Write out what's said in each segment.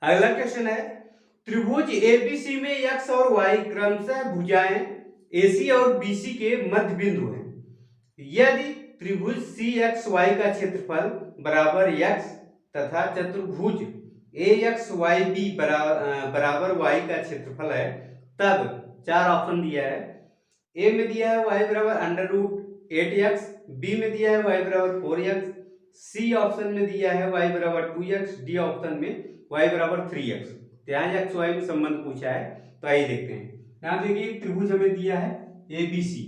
अगला क्वेश्चन है, त्रिभुज एबीसी में एक्स और वाई क्रमशः भुजाएं एसी और बीसी के मध्य बिंदु हैं। यदि त्रिभुज सी एक्स वाई का क्षेत्रफल बराबर एक्स तथा चतुर्भुज ए एक्स वाई बी बराबर वाई का क्षेत्रफल है, तब चार ऑप्शन दिया है। ए में दिया है वाई बराबर अंडर रूट 8x, बी में दिया है वाई बराबर 4x, सी ऑप्शन में दिया है वाई बराबर 2x, डी ऑप्शन में वाई बराबर 3x। यहाँ एक्स वाई में संबंध पूछा है, तो आइए देखते हैं। यहाँ देखिए त्रिभुज हमें दिया है ए बी सी,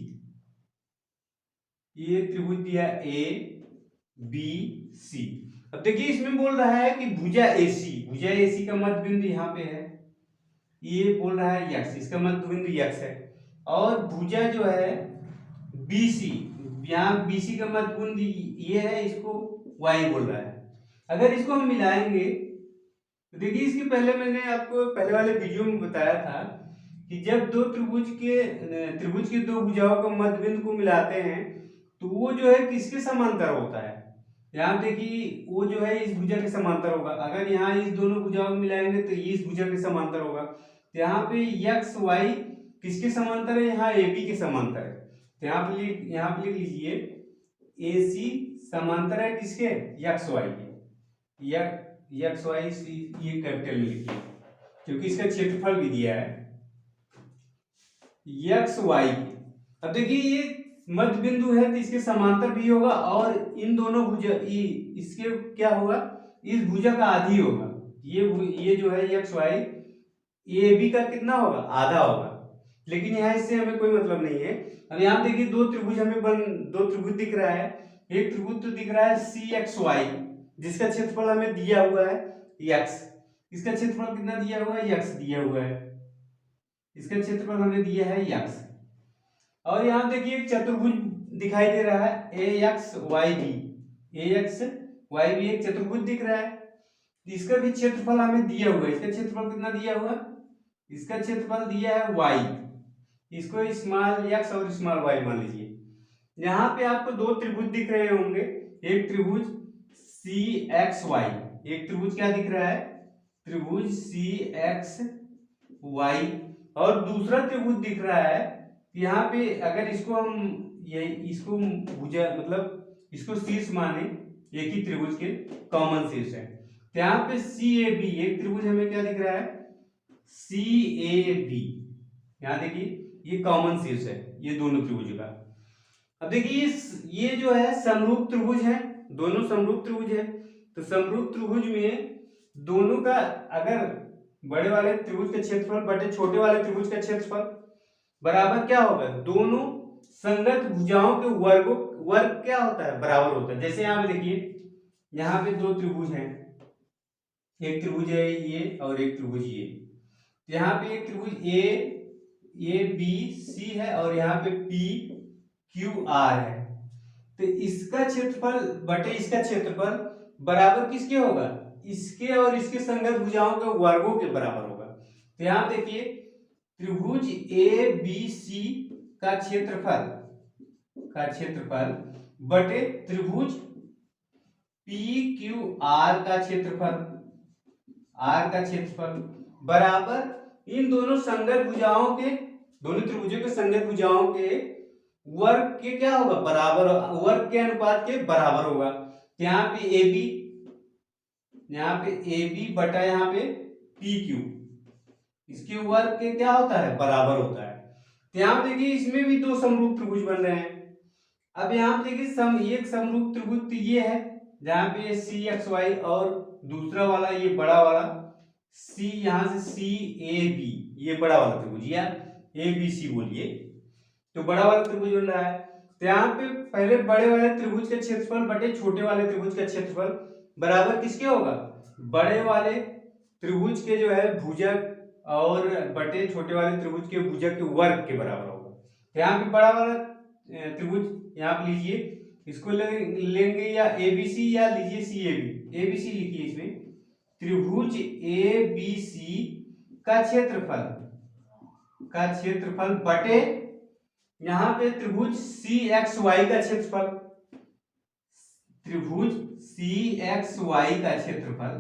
ये त्रिभुज दिया है ए बी सी। अब देखिए इसमें बोल रहा है कि भुजा एसी का मध्य बिंदु यहाँ पे है, ये बोल रहा है यक्स, इसका मध्य बिंदु यक्स है। और भुजा जो है बीसी, यहाँ बीसी का मध्य बिंदु ये है, इसको वाई बोल रहा है। अगर इसको हम मिलाएंगे तो देखिए, इसके पहले मैंने आपको पहले वाले वीडियो में बताया था कि जब दो त्रिभुज के दो भुजाओं का मध्य बिंदु को मिलाते हैं तो वो जो है किसके समांतर होता है। यहाँ देखिए वो जो है इस भुजा के समांतर होगा। अगर यहाँ इस दोनों भुजाओं को मिलाएंगे तो ये इस भुजा के समांतर होगा। तो यहाँ पे एक्स वाई किसके समांतर है, यहाँ ए बी के समांतर है। तो यहाँ पे लिख लीजिए ए सी समांतर है किसके, एक्स वाई के, या एक्स वाई ये कैपिटल में लिखिए क्योंकि इसका क्षेत्रफल भी दिया है एक्स वाई। अब देखिए ये मध्य बिंदु है तो इसके समांतर भी होगा और इन दोनों भुजा इसके क्या होगा, इस भुजा का आधी होगा। ये जो है एक्स वाई ए बी का कितना होगा, आधा होगा। लेकिन यहाँ इससे हमें कोई मतलब नहीं है। अब यहाँ देखिए दो त्रिभुज दिख रहा है। एक त्रिभुज तो दिख रहा है सी एक्स वाई, जिसका क्षेत्रफल हमें दिया हुआ है एक्स। इसका क्षेत्रफल कितना दिया हुआ है, एक्स दिया हुआ है। इसका क्षेत्रफल हमें दिया है एक्स। और यहाँ देखिए एक चतुर्भुज दिखाई दे रहा है ए एक्स वाई बी, ए एक्स वाई बी एक चतुर्भुज दिख रहा है। इसका भी क्षेत्रफल हमें दिया हुआ है। इसका क्षेत्रफल कितना दिया हुआ है, इसका क्षेत्रफल दिया है वाई। इसको स्मॉल एक्स और स्मॉल वाई मान लीजिए। यहाँ पे आपको दो त्रिभुज दिख रहे होंगे, एक त्रिभुज सी एक्स वाई, एक त्रिभुज क्या दिख रहा है, त्रिभुज सी एक्स वाई। और दूसरा त्रिभुज दिख रहा है, यहाँ पे अगर इसको हम इसको भुजा मतलब इसको शीर्ष माने, एक ही त्रिभुज के कॉमन शीर्ष है। तो यहाँ पे सी ए बी एक त्रिभुज हमें क्या दिख रहा है, सी ए बी। यहाँ देखिए ये कॉमन शीर्ष है ये दोनों त्रिभुज का। अब देखिए ये जो है समरूप त्रिभुज है, दोनों समरूप त्रिभुज है। तो समरूप त्रिभुज में दोनों का अगर बड़े वाले त्रिभुज का क्षेत्रफल बटे छोटे वाले त्रिभुज का क्षेत्रफल बराबर क्या होगा, दोनों संगत भुजाओं के वर्ग क्या होता है, बराबर होता है। जैसे यहाँ पे देखिए, यहाँ पे दो त्रिभुज हैं, एक त्रिभुज है ये और एक त्रिभुज ये। यहाँ पे एक त्रिभुज ए बी सी है और यहाँ पे पी क्यू आर है। तो इसका क्षेत्रफल बटे इसका क्षेत्रफल बराबर किसके होगा, इसके और इसके संगत भुजाओं के वर्गों के बराबर होगा। तो यहाँ देखिए त्रिभुज ए बी सी का क्षेत्रफल बटे त्रिभुज पी क्यू आर का क्षेत्रफल बराबर इन दोनों संगत भुजाओं के, दोनों त्रिभुजों के संगत भुजाओं के वर्ग के क्या होगा, बराबर, वर्ग के अनुपात के बराबर होगा। यहाँ पे ए बी बटा यहाँ पे पी क्यू, इसके वर्ग के क्या होता है, बराबर होता है। तो यहाँ देखिए इसमें भी दो समरूप त्रिभुज बन रहे हैं। अब यहाँ देखिए एक समरूप त्रिभुज तो ये है जहाँ पे सी एक्स वाई, और दूसरा वाला ये बड़ा वाला सी, यहाँ से सी ए बी, ये बड़ा वाला त्रिभुज या ए बी सी बोलिए, तो बड़ा वाला त्रिभुज बन रहा है। तो यहाँ पे पहले बड़े वाले त्रिभुज का क्षेत्रफल बटे छोटे वाले त्रिभुज का क्षेत्रफल बराबर किसके होगा, बड़े वाले त्रिभुज के जो है भुजक और बटे छोटे वाले त्रिभुज के भुजक के वर्ग के बराबर होगा। तो यहाँ पे बड़ा वाला त्रिभुज यहाँ पे लीजिए, इसको लेंगे या एबीसी या लीजिए सी ए बी, एबीसी लिखिए इसमें, त्रिभुज ए बी सी का क्षेत्रफल बटे यहाँ पे त्रिभुज सी एक्स वाई का क्षेत्रफल, त्रिभुज सी एक्स वाई का क्षेत्रफल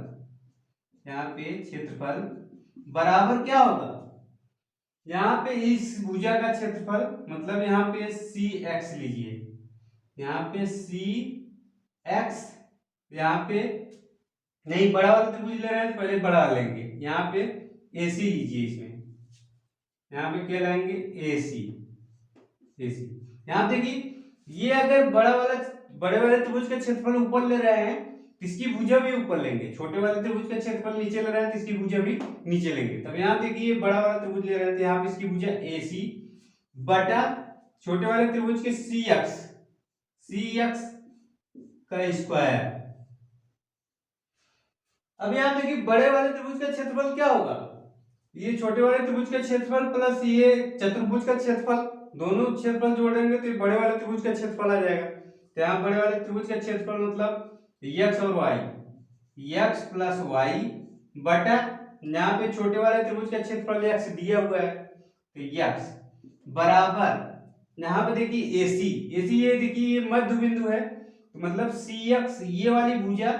यहाँ पे क्षेत्रफल बराबर क्या होगा, यहाँ पे इस भुजा का क्षेत्रफल मतलब यहाँ पे सी एक्स लीजिए, यहाँ पे सी एक्स, यहाँ पे नहीं बड़ा वाला त्रिभुज ले रहे हैं तो पहले बड़ा लेंगे, यहाँ पे ए सी लीजिए, इसमें यहाँ पे क्या लाएंगे ए सी, ए सी। यहाँ देखिए ये अगर बड़े वाले त्रिभुज का क्षेत्रफल ऊपर ले रहे हैं तो इसकी भुजा भी ऊपर लेंगे, छोटे वाले त्रिभुज का क्षेत्रफल नीचे ले रहे हैं तो इसकी भुजा भी नीचे लेंगे। तब यहाँ देखिए बड़ा वाला त्रिभुज ले रहे हैं तो यहाँ पे इसकी भुजा ए सी बटा छोटे वाले त्रिभुज के सी एक्स का स्क्वायर। अब यहाँ देखिए बड़े वाले त्रिभुज का क्षेत्रफल क्या होगा, ये छोटे वाले त्रिभुज का क्षेत्रफल प्लस ये चतुर्भुज का क्षेत्रफल, दोनों क्षेत्रफल जोड़ेंगे तो बड़े वाले त्रिभुज का क्षेत्रफल आ जाएगा। तो यहाँ बड़े वाले त्रिभुज का क्षेत्रफल मतलब x और y, x प्लस वाई बटा यहाँ पे छोटे वाले त्रिभुज का क्षेत्रफल x दिया हुआ है तो x बराबर यहाँ पे देखिए AC, ये देखिए ये मध्य बिंदु है तो मतलब CX, ये वाली भुजा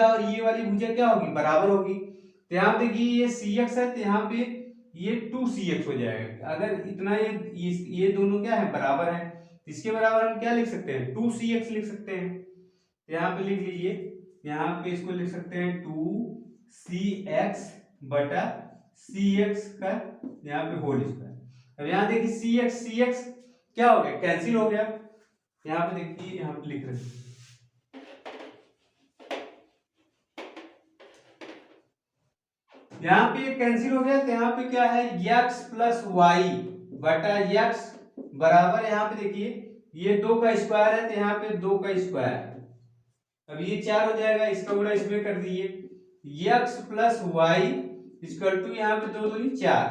और ये वाली भुजा क्या होगी, बराबर होगी। तो यहाँ देखिए ये CX है तो यहाँ पे ये 2CX हो जाएगा। अगर इतना ये दोनों क्या है, बराबर है, इसके बराबर हम क्या लिख सकते हैं, 2CX लिख सकते हैं। तो यहाँ पे लिख लीजिए, यहाँ पे इसको लिख सकते हैं 2CX बटा CX का यहाँ पे होल स्क्वायर। अब यहाँ देखिए CX क्या हो गया, कैंसिल हो गया। यहाँ पे देखिए, यहाँ पे लिख रहे हैं यहाँ पे ये कैंसिल हो गया तो यहाँ पे क्या है x प्लस वाई बटा x बराबर, यहाँ पे देखिए ये 2 का स्क्वायर है तो यहाँ पे 2 का स्क्वायर, अब ये 4 हो जाएगा, इसका गुणा इसमें कर दीजिए, x plus Y equal to यहाँ पे 2 दूनी 4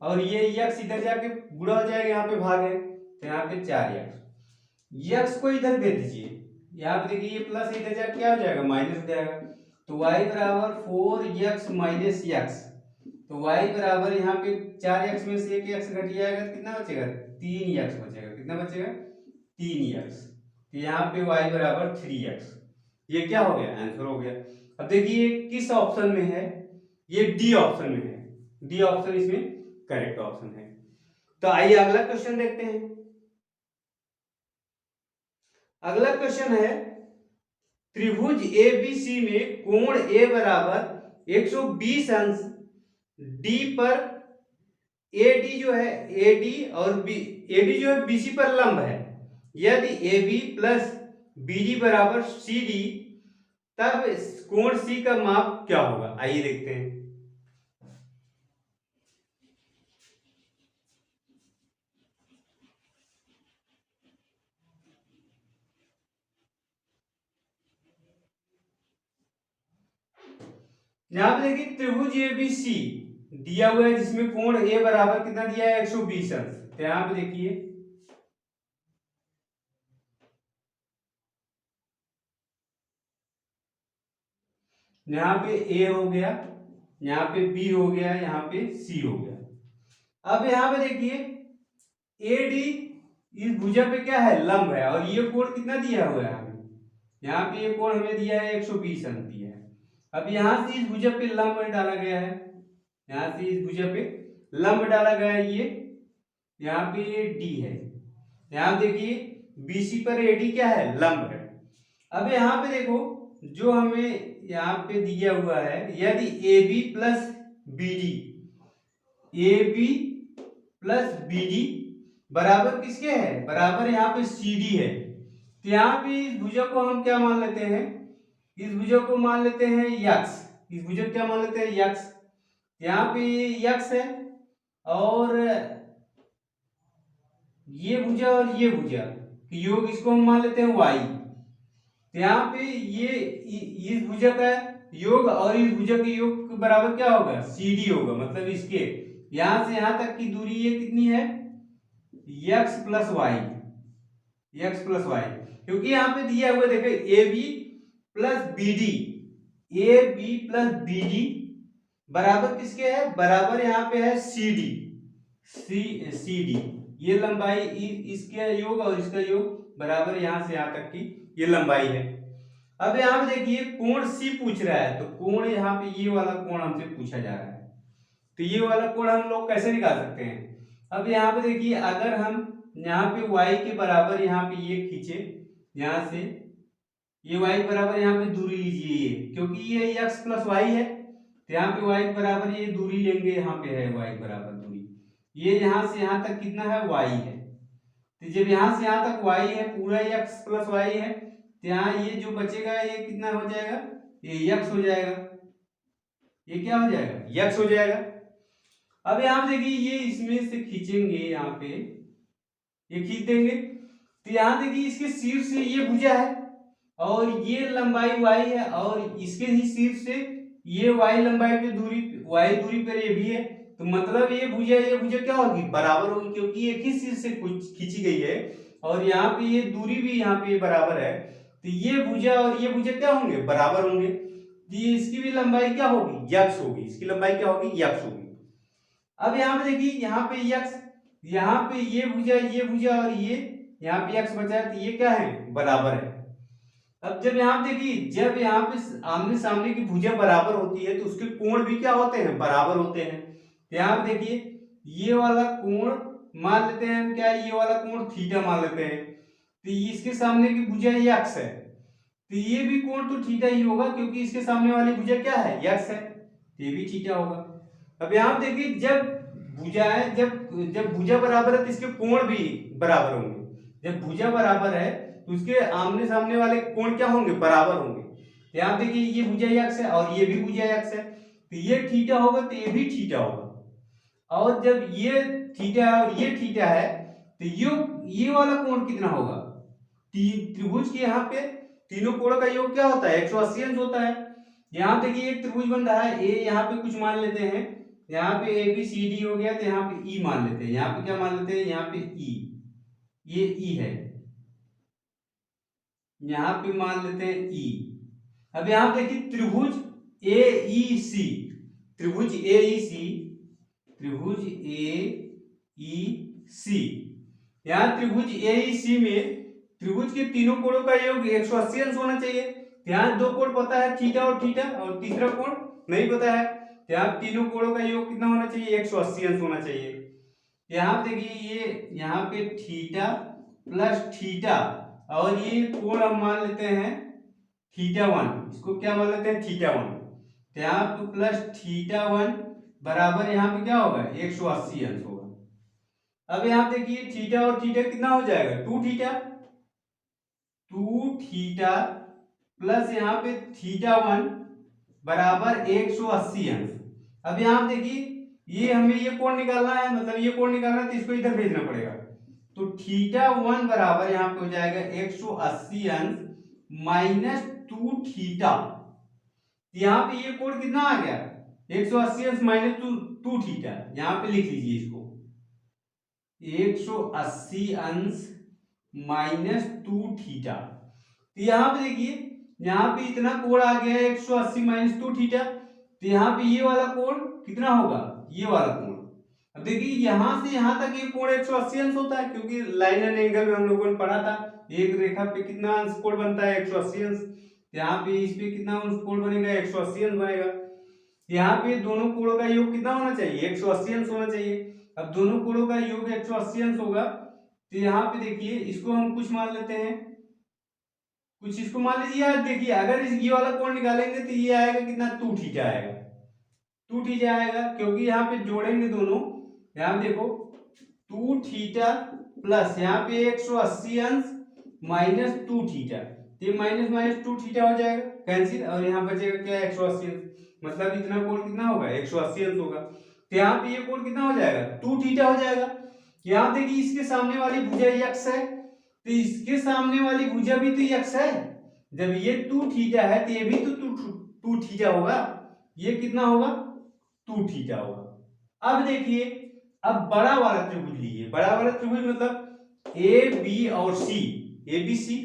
और ये x इधर जाके गुणा हो जाएगा, यहाँ पे भाग है तो यहाँ पे 4x को इधर भेज दीजिए, यहाँ पे देखिए ये प्लस इधर जाके क्या हो जाएगा, माइनस हो जाएगा। तो y बराबर 4x माइनस x, तो y बराबर यहाँ पे 4x में से एक x घट जाएगा, कितना बचेगा 3x बचेगा, कितना बचेगा 3x। तो यहाँ पे y बराबर 3x, ये क्या हो गया, आंसर हो गया। अब देखिए किस ऑप्शन में है, ये डी ऑप्शन में है, डी ऑप्शन इसमें करेक्ट ऑप्शन है। तो आइए अगला क्वेश्चन देखते हैं। अगला क्वेश्चन है त्रिभुज ABC में कोण A बराबर 120 अंश D पर AD जो है AD और AD जो है BC पर लंब है, यदि AB प्लस BD बराबर CD तब कोण C का माप क्या होगा, आइए देखते हैं। यहाँ पे देखिए त्रिभुज ABC दिया हुआ है जिसमें कोण A बराबर कितना दिया है 120 अंश। तो यहाँ पे देखिए यहाँ पे A हो गया, यहाँ पे B हो गया, यहाँ पे C हो गया। अब यहाँ पे देखिए AD इस भुजा पे क्या है, लंब है, और ये कोण कितना दिया हुआ है हमें, यहाँ पे ये कोण हमें दिया है 120 अंश दिया है। अब यहाँ से इस भुजा पे लंब डाला गया है, यहाँ से इस भुजा पे लंब डाला गया है, ये यहाँ पे ये D है, यहाँ देखिए BC पर AD क्या है, लंब है। अब यहाँ पे देखो जो हमें यहाँ पे दिया हुआ है, यदि AB प्लस BD बराबर किसके है, बराबर यहाँ पे CD है, तो यहाँ पे इस भुजा को हम क्या मान लेते हैं, इस भुजा को मान लेते हैं x, इस भुजा को क्या मान लेते हैं x, यहाँ पे ये x है और ये भुजा और ये भुजा योग, इसको हम मान लेते हैं y। तो यहाँ पे ये इस भुजा का योग और इस भुजा के योग के बराबर क्या होगा, CD होगा, मतलब इसके यहां से यहां तक की दूरी ये कितनी है, x प्लस वाई, क्योंकि यहाँ पे दिया हुआ देखो AB प्लस BD बराबर किसके है, बराबर यहाँ पे है CD, ये लंबाई इसके योग और इसका योग बराबर यहाँ से यहाँ तक की ये लंबाई है। अब यहाँ पे देखिए कोण सी पूछ रहा है, तो कोण यहाँ पे ये वाला कोण हमसे पूछा जा रहा है, तो ये वाला कोण हम लोग कैसे निकाल सकते हैं। अब यहाँ पे देखिए अगर हम यहाँ पे y के बराबर यहाँ पे ये खींचे, यहाँ से ये y के बराबर यहाँ पे दूरी लीजिए ये, क्योंकि ये x प्लस वाई है, तो यहाँ पे y के बराबर ये दूरी लेंगे, यहाँ पे है y के बराबर दूरी, ये यहाँ से यहाँ तक कितना है y है, तो जब यहाँ से यहाँ तक y है पूरा x प्लस वाई है, तो यहाँ ये जो बचेगा ये कितना हो जाएगा, ये x हो जाएगा, ये क्या हो जाएगा x हो जाएगा। अब यहाँ पे देखिए ये इसमें से खींचेंगे, यहाँ पे ये खींच देंगे, तो यहाँ देखिए इसके शीर्ष से ये भुजा है और ये लंबाई y है, और इसके ही शीर्ष से ये y लंबाई की दूरी y दूरी पर ये भी है, तो मतलब ये भुजा क्या होगी, बराबर होगी, क्योंकि एक ही शीर्ष से कुछ खींची गई है और यहाँ पे ये दूरी भी यहाँ पे बराबर है, तो ये भुजा और ये भुजा क्या होंगे, बराबर होंगे, तो ये इसकी भी लंबाई क्या होगी, x होगी, इसकी लंबाई क्या होगी, x होगी। अब यहाँ पे देखिए यहाँ पे x, यहाँ पे ये भुजा और ये यहाँ पे x बचा है, तो ये क्या है, बराबर है। अब जब यहाँ पे देखिए जब यहाँ पे आमने सामने की भुजा बराबर होती है तो उसके कोण भी क्या होते हैं, बराबर होते हैं। तो यहाँ पे देखिए ये वाला कोण मान लेते हैं हम क्या, ये वाला कोण थीटा मान लेते हैं, तो इसके सामने की भुजा x है, तो ये भी कोण तो थीटा ही होगा, क्योंकि इसके सामने वाली भुजा क्या है, x है, तो ये भी थीटा होगा। अब यहाँ पे देखिए जब भुजा है, जब भुजा बराबर है तो इसके कोण भी बराबर होंगे, जब भुजा बराबर है तो उसके आमने सामने वाले कोण क्या होंगे, बराबर होंगे। तो यहाँ देखिए ये भुजा x है और ये भी भुजा x है, तो ये थीटा होगा तो ये भी थीटा होगा, और जब ये थीटा है और ये थीटा है तो ये वाला कोण कितना होगा, त्रिभुज के यहाँ पे तीनों कोण का योग क्या होता है, 180 अंश होता है। यहाँ देखिए एक त्रिभुज बन रहा है, ए यहाँ पे कुछ मान लेते हैं, यहाँ पे ए बी सी डी हो गया, तो यहाँ पे ई मान लेते हैं, यहाँ पे क्या मान लेते हैं, यहाँ पे ई, ये ई है, यहाँ पे मान लेते हैं ई। अब यहाँ देखिए त्रिभुज ए ई सी, त्रिभुज ए ई सी, त्रिभुज ए ई सी, यहाँ त्रिभुज ए ई सी में त्रिभुज के तीनों कोणों का योग 180 अंश होना चाहिए। यहाँ दो कोण पता है, थीटा और थीटा, और तीसरा कोण नहीं पता है, यहाँ तीनों कोणों का योग कितना होना चाहिए, 180 अंश होना चाहिए। यहाँ देखिए ये यहाँ पे थीटा प्लस थीटा, और ये कोण हम मान लेते हैं थीटा 1, इसको क्या मान लेते हैं, थीटा 1, तो यहाँ पे प्लस थीटा 1 बराबर यहाँ पे क्या होगा, 180 अंश होगा। अब यहाँ देखिए थीटा और थीटा कितना हो जाएगा, 2 थीटा, 2 थीटा प्लस यहाँ पे थीटा 1 बराबर 180 अंश। अब यहाँ देखिए ये हमें ये कोण निकालना है, मतलब ये कोण निकालना है तो इसको इधर भेजना पड़ेगा, तो थीटा 1 बराबर यहाँ पे हो जाएगा 180 अंश माइनस 2 थीटा, यहाँ पे ये कोण कितना आ गया, 180 अंश माइनस 2 थीटा, यहाँ पे लिख लीजिए इसको, 180 अंश माइनस 2 थीटा। तो यहाँ पे देखिए यहाँ पे इतना कोण आ गया 180 माइनस 2 थीटा, तो यहाँ पे ये वाला कोण कितना होगा, ये वाला कोण। अब देखिए यहाँ से यहाँ तक ये कोण 180 अंश होता है, क्योंकि लाइन एंड एंगल में हम लोगों ने पढ़ा था एक रेखा पे कितना अंश कोण बनता है, 180 अंश। यहाँ पे इस पे कितना अंश कोण बनेगा, 180 अंश बनेगा। यहाँ पे दोनों कोणों का योग कितना होना चाहिए, 180 अंश होना चाहिए। अब दोनों कोणों का योग 180 अंश होगा, तो यहाँ पे देखिए इसको हम कुछ मान लेते हैं, कुछ इसको मान लीजिए यार, देखिए अगर ये वाला कोण निकालेंगे तो ये आएगा कितना, 2 थीटा आएगा, 2 थीटा आएगा, क्योंकि यहाँ पे जोड़ेंगे दोनों, यहाँ देखो 2 थीटा प्लस यहाँ पे 180 अंश माइनस 2 थीटा, तो ये माइनस माइनस 2 थीटा हो जाएगा कैंसिल, और यहाँ बचेगा क्या, 180 अंश, मतलब इतना कोण कितना होगा, 180 अंश होगा। तो यहाँ पे ये कोण कितना हो जाएगा, 2 थीटा हो जाएगा। यहाँ देखिए इसके सामने वाली भुजा x है, तो इसके सामने वाली भुजा भी तो x है, जब ये 2 थीटा है तो ये भी तो 2 थीटा होगा, ये कितना होगा, 2 थीटा होगा। अब देखिए अब बड़ा वाला त्रिभुज लीजिए, बड़ा वाला त्रिभुज मतलब ए बी और सी, ए बी सी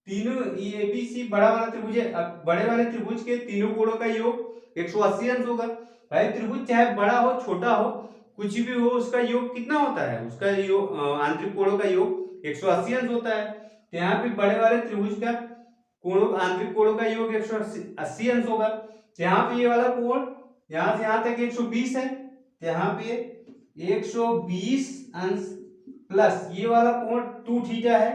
तीनों, ए बी सी बड़ा वाला त्रिभुज है। अब बड़े वाले त्रिभुज के तीनों कोणों का योग 180 अंश होगा। भाई त्रिभुज चाहे बड़ा हो छोटा हो कुछ भी हो, उसका योग कितना होता है, उसका योग आंतरिक कोणों का योग 180 अंश होता है। तो यहाँ पे बड़े वाले त्रिभुज का कोणों आंतरिक कोणों का योग 180 अंश होगा। तो यहाँ पे ये वाला कोण यहाँ से यहाँ तक 120 है, तो यहाँ पे 120 अंश प्लस ये वाला कोण 2 थीटा है,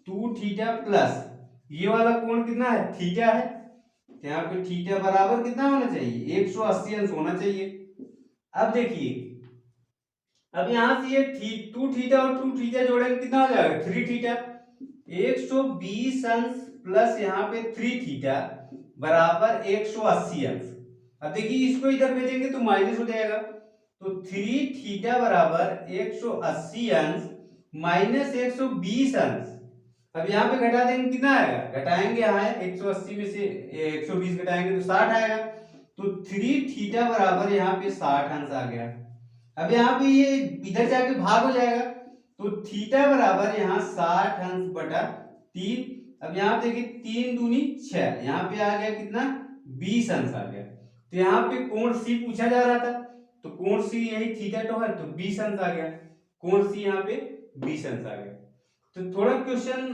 2 थीटा प्लस ये वाला कोण कितना है, थीटा है। तो यहाँ पे थीटा बराबर कितना होना चाहिए, 180 अंश होना चाहिए। अब देखिए, अब यहां से ये 2 थीटा और 2 थीटा जोड़ेंगे कितना हो जाएगा, 3 थीटा। 120 अंश प्लस यहाँ पे 3 थीटा बराबर 180 अंश। अब देखिए इसको इधर भेजेंगे तो माइनस हो जाएगा, तो 3 थीटा बराबर 180 अंश माइनस 120 अंश। अब यहाँ पे घटा देंगे कितना आएगा, घटाएंगे यहाँ 180 में से 120 घटाएंगे तो 60 आएगा, तो 3 थीटा बराबर यहाँ पे 60 अंश आ गया। अब यहाँ पे ये इधर जाके भाग हो जाएगा, तो थीटा बराबर यहाँ 60 अंश बटा 3। अब यहाँ पे देखिए 3 दूनी 6, यहाँ पे आ गया कितना, 20 अंश आ गया। तो यहाँ पे कोण सी पूछा जा रहा था, तो कोण सी यही थीटा तो है, तो 20 अंश आ गया, कोण सी यहाँ पे 20 अंश आ गया। तो थोड़ा क्वेश्चन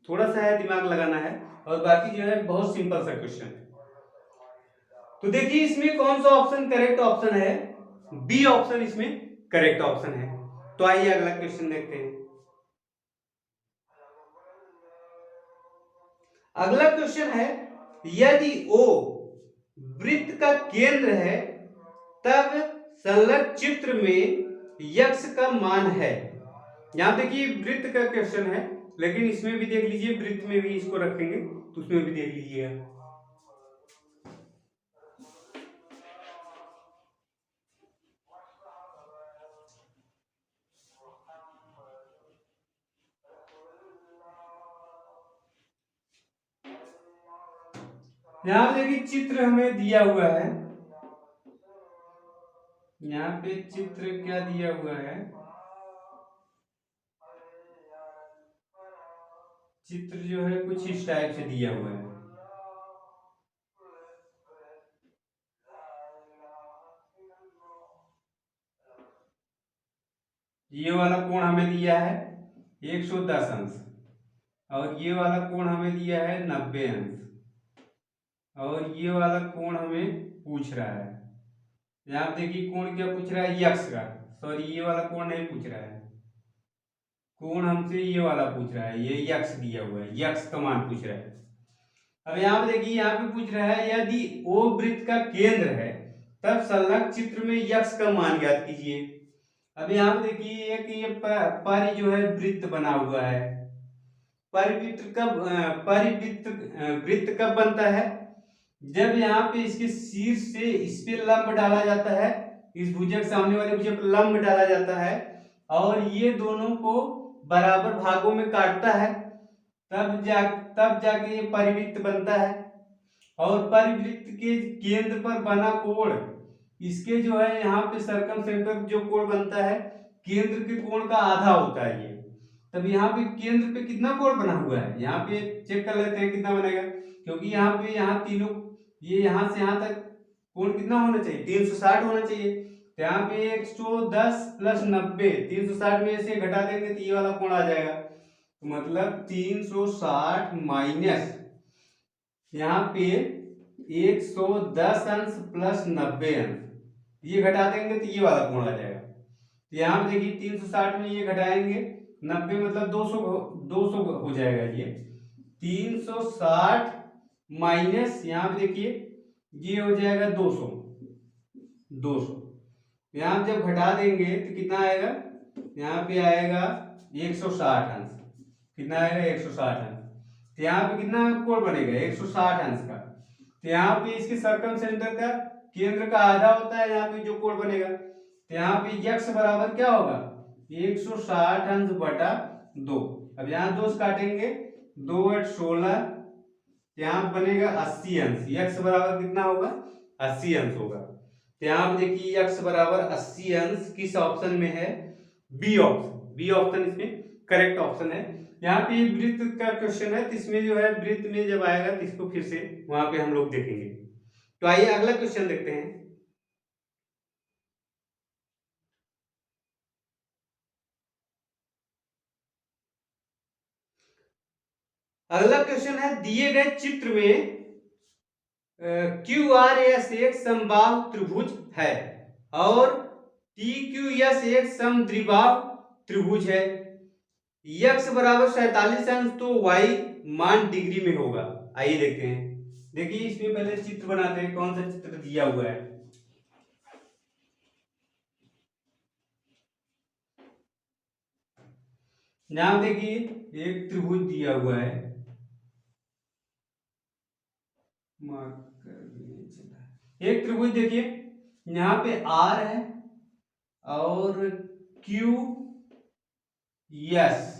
थोड़ा सा है, दिमाग लगाना है, और बाकी जो है बहुत सिंपल सा क्वेश्चन है। तो देखिए इसमें कौन सा ऑप्शन करेक्ट ऑप्शन है, बी ऑप्शन इसमें करेक्ट ऑप्शन है। तो आइए अगला क्वेश्चन देखते हैं। अगला क्वेश्चन है, यदि O वृत्त का केंद्र है तब संलग्न चित्र में यक्ष का मान है। यहां देखिए वृत्त का क्वेश्चन है, लेकिन इसमें भी देख लीजिए, वृत्त में भी इसको रखेंगे तो उसमें भी देख लीजिएगा। यहाँ देखिए चित्र हमें दिया हुआ है, यहाँ पे चित्र क्या दिया हुआ है, चित्र जो है कुछ इस टाइप से दिया हुआ है। ये वाला कोण हमें दिया है 110 अंश, और ये वाला कोण हमें दिया है 90 अंश, और ये वाला कोण हमें पूछ रहा है, यहाँ देखिए कोण क्या पूछ रहा है, यक्स का, सॉरी ये वाला कोण नहीं पूछ रहा है, कोण हमसे ये वाला पूछ रहा है, ये यक्स दिया हुआ है, यक्स का मान पूछ रहा है। अब यहाँ पे देखिए, यहाँ पे पूछ रहा है यदि O वृत्त का केंद्र है तब संलग्न चित्र में यक्स का मान ज्ञात कीजिए। अब यहाँ पे देखिए कि ये पारी जो है वृत्त बना हुआ है, वृत्त कब बनता है, जब यहाँ पे इसके शीर्ष से इस पे लंब डाला जाता है, इस भुजा के सामने वाले भुजा पर लंब डाला जाता है, और ये दोनों को बराबर भागों में काटता है, तब जाके ये परिवृत्त बनता है। और परिवृत्त के केंद्र पर बना कोण, इसके जो है यहाँ पे सर्कमसेंटर जो कोण बनता है, केंद्र के कोण का आधा होता है ये। तब यहाँ पे केंद्र पे कितना कोण बना हुआ है, यहाँ पे चेक कर लेते हैं कितना बनेगा, क्योंकि यहाँ पे यहाँ तीनों, ये यहाँ से यहाँ तक कोण कितना होना चाहिए, 360 होना चाहिए। तो यहाँ पे 110 प्लस 90, 360 में से घटा देंगे तो ये वाला कोण आ जाएगा, तो मतलब 360 माइनस यहाँ पे 110 अंश प्लस 90 अंश, ये घटा देंगे तो ये वाला कोण आ जाएगा। तो यहाँ पे देखिए 360 में ये घटाएंगे 90, मतलब 200 हो जाएगा ये। 360 माइनस यहाँ पे देखिए ये हो जाएगा 200। यहाँ जब घटा देंगे तो कितना आएगा, यहाँ पे आएगा 160 अंश, कितना आएगा 160 अंश। तो यहाँ पे कितना कोण बनेगा 160 अंश का, तो यहाँ पे इसके सर्कम सेंटर का केंद्र का आधा होता है यहाँ पे जो कोण बनेगा, तो यहाँ पे यक्स बराबर क्या होगा 160 अंश बटा 2। अब यहाँ 2 से काटेंगे, 2 8 16, यहाँ बनेगा 80 अंश, यक्स बराबर कितना होगा 80 अंश होगा। तो यहाँ पे देखिए यक्स बराबर 80 अंश किस ऑप्शन में है, बी ऑप्शन, बी ऑप्शन इसमें करेक्ट ऑप्शन है। यहाँ पे वृत्त का क्वेश्चन है, तो इसमें जो है वृत्त में जब आएगा तो इसको फिर से वहां पे हम लोग देखेंगे। तो आइए अगला क्वेश्चन देखते हैं। अगला क्वेश्चन है, दिए गए चित्र में क्यू आर एस एक समबाहु त्रिभुज है और टी क्यू एस एक समद्विबाहु त्रिभुज है। यक्स बराबर 47 अंश तो वाई मान डिग्री में होगा। आइए देखते हैं। देखिए इसमें पहले चित्र बनाते हैं, कौन सा चित्र दिया हुआ है। नाम देखिए, एक त्रिभुज दिया हुआ है, एक त्रिभुज देखिए, यहाँ पे आर है और क्यू यस,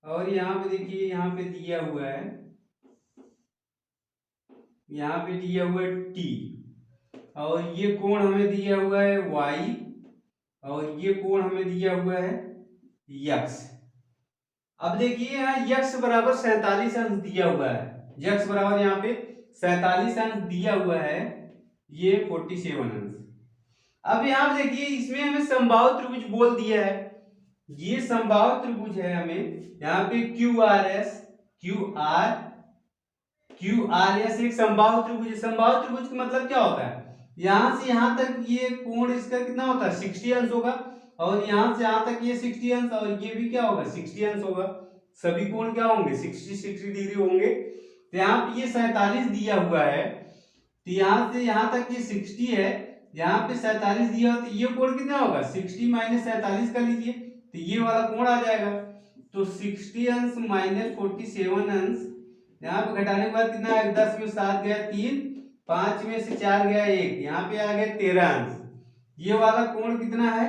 और यहाँ पे देखिए, यहाँ पे दिया हुआ है, यहाँ पे दिया हुआ है टी, और ये कोण हमें दिया हुआ है वाई, और ये कोण हमें दिया हुआ है यक्स। अब देखिए यहाँ यक्स बराबर 47 अंश दिया हुआ है, यक्स बराबर यहाँ पे 47 अंश दिया हुआ है, ये 47 अंश। अब यहाँ पे देखिए, इसमें हमें समबाहु त्रिभुज बोल दिया है, ये समबाहु त्रिभुज है, हमें यहाँ पे क्यू आर एस एक समबाहु त्रिभुज है। समबाहु त्रिभुज का मतलब क्या होता है, यहां से यहां तक ये कोण इसका कितना होता है 60 अंश होगा, और यहां से यहां तक ये 60 अंश, और ये भी क्या होगा 60 अंश होगा। सभी कोण क्या होंगे 60 डिग्री होंगे। तो यहाँ पे ये 47 दिया हुआ है, तो यहां से यहां तक ये 60 है, यहाँ पे 47 दिया हो, तो ये कोण कितना होगा 60 माइनस 47 कर लीजिए, तो ये वाला कोण आ जाएगा। तो 60 अंश माइनस 47 अंश, यहाँ पे घटाने के बाद कितना आएगा, 10 में 7 गया 3, 5 में से 4 गया 1, यहाँ पे आ गया 13 अंश। ये वाला कोण कितना है,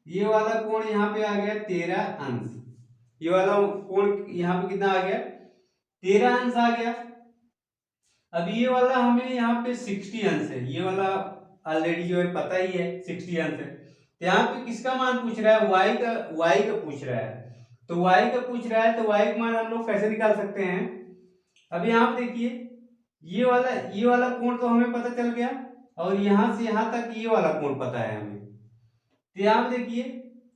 ये वाला कोण यहाँ पे आ गया 13 अंश, ये वाला कोण यहाँ पे कितना आ गया 13 अंश आ गया। अब ये वाला हमें यहाँ पे 60 अंश है, ये वाला ऑलरेडी जो है पता ही है 60 अंश है। तो यहाँ पे किसका मान पूछ रहा है, y का पूछ रहा है। तो y का पूछ रहा है, तो y का मान हम लोग कैसे निकाल सकते हैं। अब यहाँ पे देखिए, ये वाला कोण तो हमें पता चल गया, और यहां से यहां तक ये वाला कोण पता है हमें। तो यहाँ पे देखिए,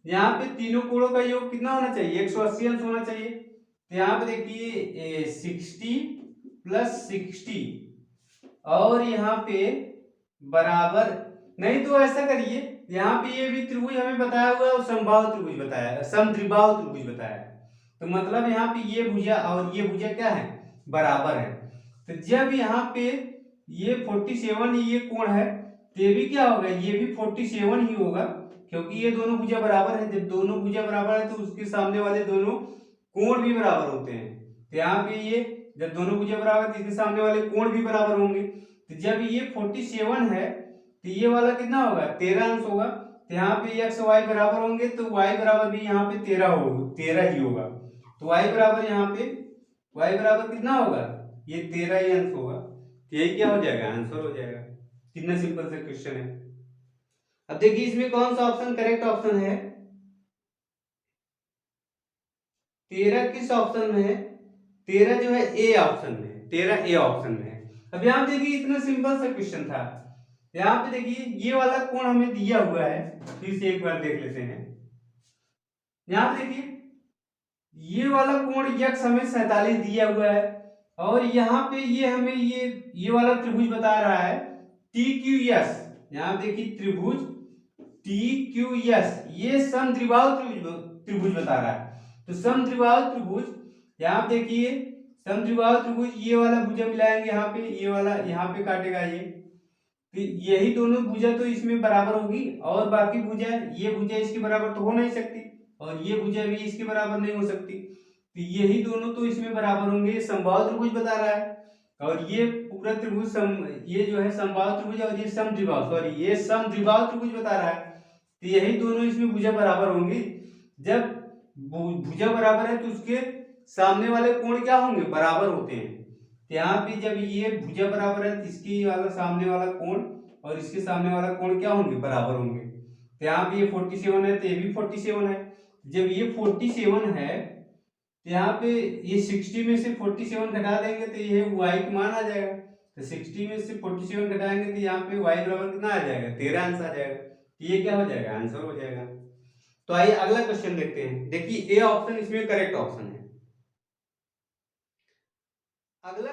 यहाँ पे तीनों कोणों का योग कितना होना चाहिए 180 अंश होना चाहिए। तो यहाँ पे देखिए 60 प्लस 60, और यहाँ पे बराबर, नहीं तो ऐसा करिए, यहाँ पे ये भी त्रिभुज हमें बताया हुआ है और समबाहु त्रिभुज बताया है, समद्विबाहु त्रिभुज बताया है। तो मतलब यहाँ पे ये भुजा और ये भुजा क्या है बराबर है। तो जब यहाँ पे ये 47 ये कोण है, तो ये भी क्या होगा, ये भी 47 ही होगा, क्योंकि ये दोनों भुजा बराबर है। जब दोनों भुजा बराबर है तो उसके सामने वाले दोनों कोण भी बराबर होते हैं। तो यहाँ पे ये जब दोनों भुजा बराबर है तो इसके सामने वाले कोण भी बराबर होंगे। तो जब ये 47 है, तो ये वाला कितना होगा 13 अंश होगा। तो यहाँ पे x y बराबर होंगे, तो y बराबर भी यहाँ पे 13 ही होगा। तो y बराबर यहाँ पे y बराबर कितना होगा, ये 13 ही अंश होगा। तो यही क्या हो जाएगा, आंसर हो जाएगा। कितना सिंपल सा क्वेश्चन है। अब देखिए इसमें कौन सा ऑप्शन करेक्ट ऑप्शन है, 13 किस ऑप्शन में है, 13 जो है ए ऑप्शन में है, 13 ए ऑप्शन में है। अब यहाँ देखिए इतना सिंपल सा क्वेश्चन था। यहाँ पे देखिए ये वाला कोण हमें दिया हुआ है, फिर से एक बार देख लेते हैं। यहाँ पे देखिए ये वाला कोण यक्स हमें 47 दिया हुआ है, और यहाँ पे ये हमें ये वाला त्रिभुज बता रहा है टी क्यू एस। यहाँ देखिए त्रिभुज टी क्यू एस, ये समद्विबाहु त्रिभुज बता रहा है। तो समद्विबाहु त्रिभुज, यहाँ पे देखिए समद्विबाहु त्रिभुज, ये वाला भुजा मिलाएंगे यहाँ पे, ये वाला यहाँ पे काटेगा ये, तो यही दोनों भुजा तो इसमें बराबर होगी, और बाकी भुजा ये भुजा इसके बराबर तो हो नहीं सकती, और ये भुजा भी इसके बराबर नहीं हो सकती। तो यही दोनों तो इसमें बराबर होंगे, ये समबाहु त्रिभुज बता रहा है। और ये पूरा त्रिभुज ये जो है समबाहु त्रिभुज, और ये समद्विबाहु, सॉरी ये समद्विबाहु त्रिभुज बता रहा है। तो यही दोनों इसमें भुजा बराबर होंगी। जब भुजा बराबर है तो उसके सामने वाले कोण क्या होंगे बराबर होते हैं। तो यहाँ पे जब ये भुजा बराबर है तो इसकी वाला सामने वाला कोण और इसके सामने वाला कोण क्या होंगे बराबर होंगे। तो यहाँ पे ये 47 है, तो ये भी 47 है। जब ये 47 है तो यहाँ पे ये 60 में से 47 घटा देंगे तो ये y का मान आ जाएगा। तो 60 में से 47 घटाएंगे तो यहाँ पे y बराबर कितना आ जाएगा 13 अंश आ जाएगा। तो ये क्या हो जाएगा आंसर हो जाएगा। तो आइए अगला क्वेश्चन देखते हैं। देखिए ए ऑप्शन इसमें करेक्ट ऑप्शन है। अगला